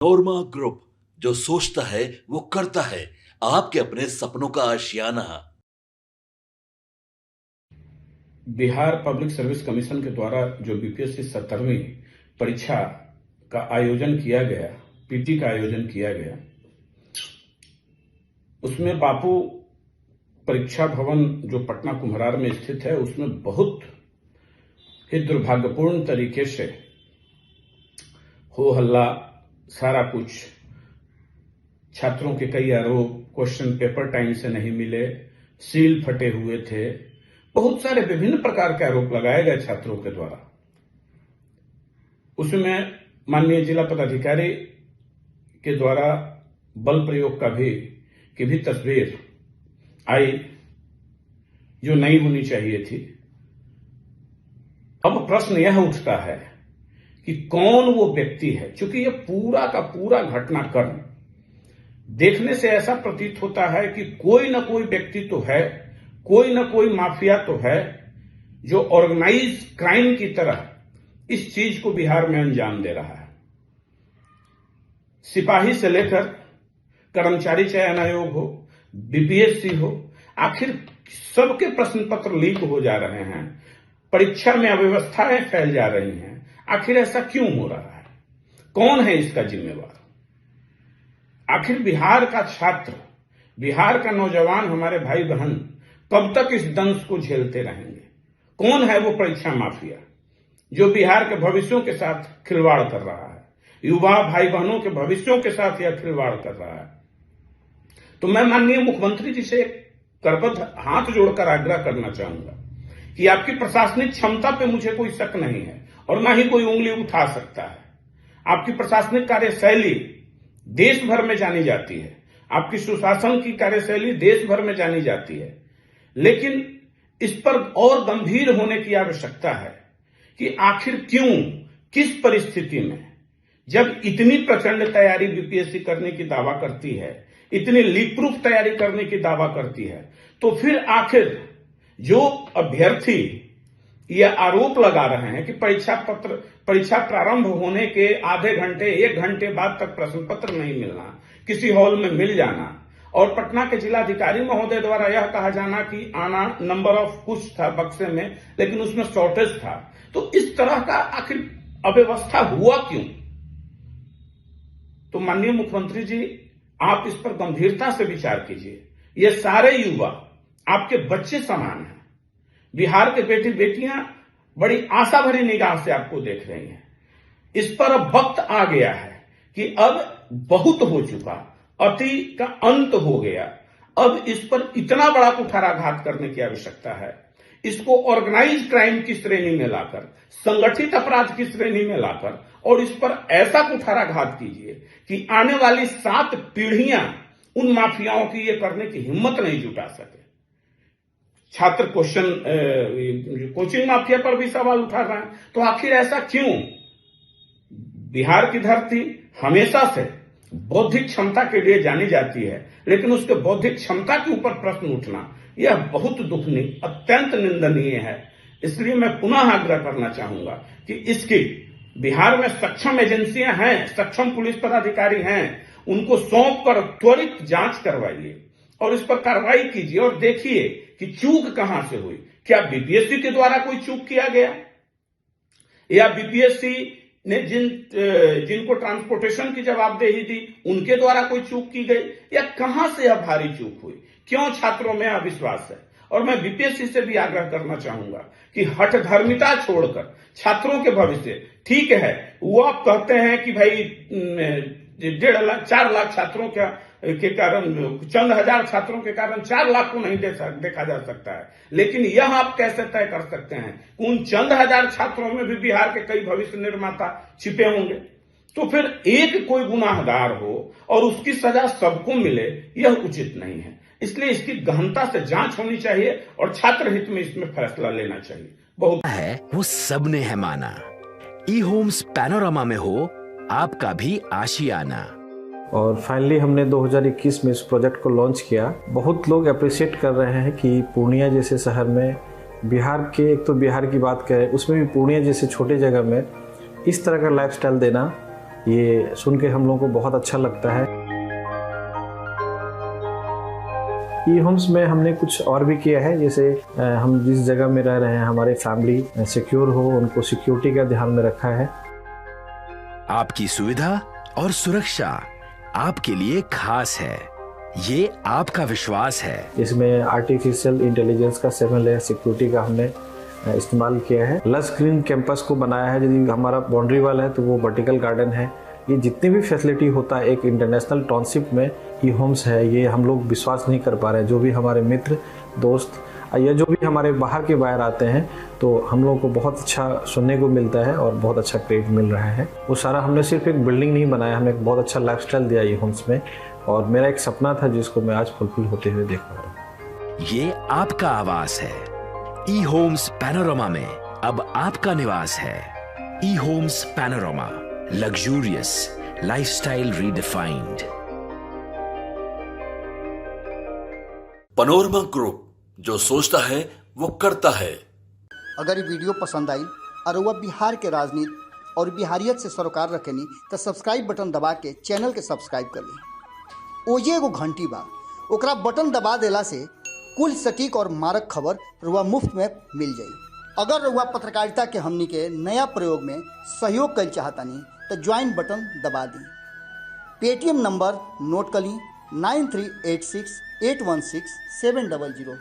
नोरमा group, जो सोचता है वो करता है। आपके अपने सपनों का आशियाना। बिहार पब्लिक सर्विस कमीशन के द्वारा जो बीपीएससी 17वीं परीक्षा का आयोजन किया गया, पीटी का आयोजन किया गया, उसमें बापू परीक्षा भवन जो पटना कुम्हरार में स्थित है, उसमें बहुत ही दुर्भाग्यपूर्ण तरीके से हो हल्ला, सारा कुछ, छात्रों के कई आरोप, क्वेश्चन पेपर टाइम से नहीं मिले, सील फटे हुए थे, बहुत सारे विभिन्न प्रकार के आरोप लगाए गए छात्रों के द्वारा। उसमें माननीय जिला पदाधिकारी के द्वारा बल प्रयोग की भी तस्वीर आई, जो नहीं होनी चाहिए थी। अब प्रश्न यह उठता है कि कौन वो व्यक्ति है, क्योंकि यह पूरा का पूरा घटनाक्रम देखने से ऐसा प्रतीत होता है कि कोई न कोई व्यक्ति तो है, कोई न कोई माफिया तो है, जो ऑर्गेनाइज क्राइम की तरह इस चीज को बिहार में अंजाम दे रहा है। सिपाही से लेकर कर्मचारी चयन आयोग हो, बीपीएससी हो, आखिर सबके प्रश्न पत्र लीक हो जा रहे हैं, परीक्षा में अव्यवस्थाएं फैल जा रही हैं। आखिर ऐसा क्यों हो रहा है? कौन है इसका जिम्मेवार? आखिर बिहार का छात्र, बिहार का नौजवान, हमारे भाई बहन कब तक इस दंश को झेलते रहेंगे? कौन है वो परीक्षा माफिया जो बिहार के भविष्यों के साथ खिलवाड़ कर रहा है, युवा भाई बहनों के भविष्यों के साथ यह खिलवाड़ कर रहा है? तो मैं माननीय मुख्यमंत्री जी से करबद्ध हाथ जोड़कर आग्रह करना चाहूंगा कि आपकी प्रशासनिक क्षमता पे मुझे कोई शक नहीं है और ना ही कोई उंगली उठा सकता है। आपकी प्रशासनिक कार्यशैली देश भर में जानी जाती है, आपकी सुशासन की कार्यशैली देश भर में जानी जाती है, लेकिन इस पर और गंभीर होने की आवश्यकता है कि आखिर क्यों, किस परिस्थिति में, जब इतनी प्रचंड तैयारी बीपीएससी करने की दावा करती है, इतनी लीक प्रूफ तैयारी करने की दावा करती है, तो फिर आखिर जो अभ्यर्थी यह आरोप लगा रहे हैं कि परीक्षा प्रारंभ होने के आधे घंटे, 1 घंटे बाद तक प्रश्न पत्र नहीं मिलना, किसी हॉल में मिल जाना, और पटना के जिलाधिकारी महोदय द्वारा यह कहा जाना कि आना नंबर ऑफ कुछ था बक्से में, लेकिन उसमें शॉर्टेज था। तो इस तरह का आखिर अव्यवस्था हुआ क्यों? तो माननीय मुख्यमंत्री जी, आप इस पर गंभीरता से विचार कीजिए। ये सारे युवा आपके बच्चे समान हैं। बिहार के बेटी बेटियां बड़ी आशा भरी निगाह से आपको देख रही हैं। इस पर अब वक्त आ गया है कि अब बहुत हो चुका, अति का अंत हो गया। अब इस पर इतना बड़ा कुठाराघात करने की आवश्यकता है। इसको ऑर्गेनाइज क्राइम की श्रेणी में लाकर, संगठित अपराध की श्रेणी में लाकर, और इस पर ऐसा कुठाराघात कीजिए कि आने वाली 7 पीढ़ियां उन माफियाओं की ये करने की हिम्मत नहीं जुटा सके। छात्र कोचिंग माफिया पर भी सवाल उठा रहे हैं, तो आखिर ऐसा क्यों? बिहार की धरती हमेशा से बौद्धिक क्षमता के लिए जानी जाती है, लेकिन उसके बौद्धिक क्षमता के ऊपर प्रश्न उठना यह बहुत दुखनीय, अत्यंत निंदनीय है। इसलिए मैं पुनः आग्रह करना चाहूंगा कि इसकी बिहार में सक्षम एजेंसियां हैं, सक्षम पुलिस पदाधिकारी हैं, उनको सौंप कर त्वरित जांच करवाइए और इस पर कार्रवाई कीजिए और देखिए कि चूक कहां से हुई। क्या बीपीएससी के द्वारा कोई चूक किया गया, या बीपीएससी ने जिनको ट्रांसपोर्टेशन की जवाबदेही दी उनके द्वारा कोई चूक की गई, या कहां से यह भारी चूक हुई? क्यों छात्रों में अविश्वास है? और मैं बीपीएससी से भी आग्रह करना चाहूंगा कि हठधर्मिता छोड़कर छात्रों के भविष्य, ठीक है वो आप कहते हैं कि भाई 1.5 लाख 4 लाख छात्रों के कारण, चंद हजार छात्रों के कारण 4 लाख को नहीं देखा जा सकता है, लेकिन यह आप कैसे तय कर सकते हैं कि उन चंद हजार छात्रों में भी बिहार के कई भविष्य निर्माता छिपे होंगे? तो फिर एक कोई गुनाहगार हो और उसकी सजा सबको मिले, यह उचित नहीं है। इसलिए इसकी गहनता से जांच होनी चाहिए और छात्र हित में इसमें फैसला लेना चाहिए। बहुत है वो सबने है माना। ई होम्स पैनोरामा में हो आपका भी आशियाना। और फाइनली हमने 2021 में इस प्रोजेक्ट को लॉन्च किया। बहुत लोग अप्रिशिएट कर रहे हैं कि पूर्णिया जैसे शहर में, बिहार के, एक तो बिहार की बात करें उसमें भी पूर्णिया जैसे छोटे जगह में इस तरह का लाइफस्टाइल देना ये सुन के हम लोगों को बहुत अच्छा लगता है। ई होम्स में हमने कुछ और भी किया है, जैसे हम जिस जगह में रह रहे हैं हमारे फैमिली सिक्योर हो, उनको सिक्योरिटी का ध्यान में रखा है। आपकी सुविधा और सुरक्षा आपके लिए खास है, ये आपका विश्वास है। इसमें आर्टिफिशियल इंटेलिजेंस का 7 लेयर सिक्योरिटी का हमने इस्तेमाल किया है। लस ग्रीन कैंपस को बनाया है, यदि हमारा बाउंड्री वाल है तो वो वर्टिकल गार्डन है। ये जितनी भी फैसिलिटी होता है एक इंटरनेशनल टाउनशिप में ई होम्स है, ये हम लोग विश्वास नहीं कर पा रहे हैं। जो भी हमारे मित्र दोस्त या जो भी हमारे बाहर के बाहर आते हैं तो हम लोगों को बहुत अच्छा सुनने को मिलता है और बहुत अच्छा क्रेडिट मिल रहा है। वो सारा हमने सिर्फ एक बिल्डिंग नहीं बनाया, हमने एक बहुत अच्छा लाइफस्टाइल दिया ई होम्स में, और मेरा एक सपना था जिसको मैं आज फुलफिल होते हुए देख पा रहा हूँ। ये आपका आवास है। ई होम्स पैनोरामा में अब आपका निवास है। E Homes Panorama, luxurious lifestyle redefined. Panorama Group, जो सोचता है वो करता है। अगर ये वीडियो पसंद आई और वह बिहार के राजनीति और बिहारियत से सरोकार रखेनी तो सब्सक्राइब बटन दबा के चैनल के सब्सक्राइब कर ली। ओजे एगो घंटी बा, ओकरा बटन दबा देला से कुल सटीक और मारक खबर रुआ मुफ्त में मिल जाई। अगर रुआ पत्रकारिता के हमनी के नया प्रयोग में सहयोग कर चाहतानी तो ज्वाइन बटन दबा दी। पेटीएम नंबर नोट कर ली 9386816700।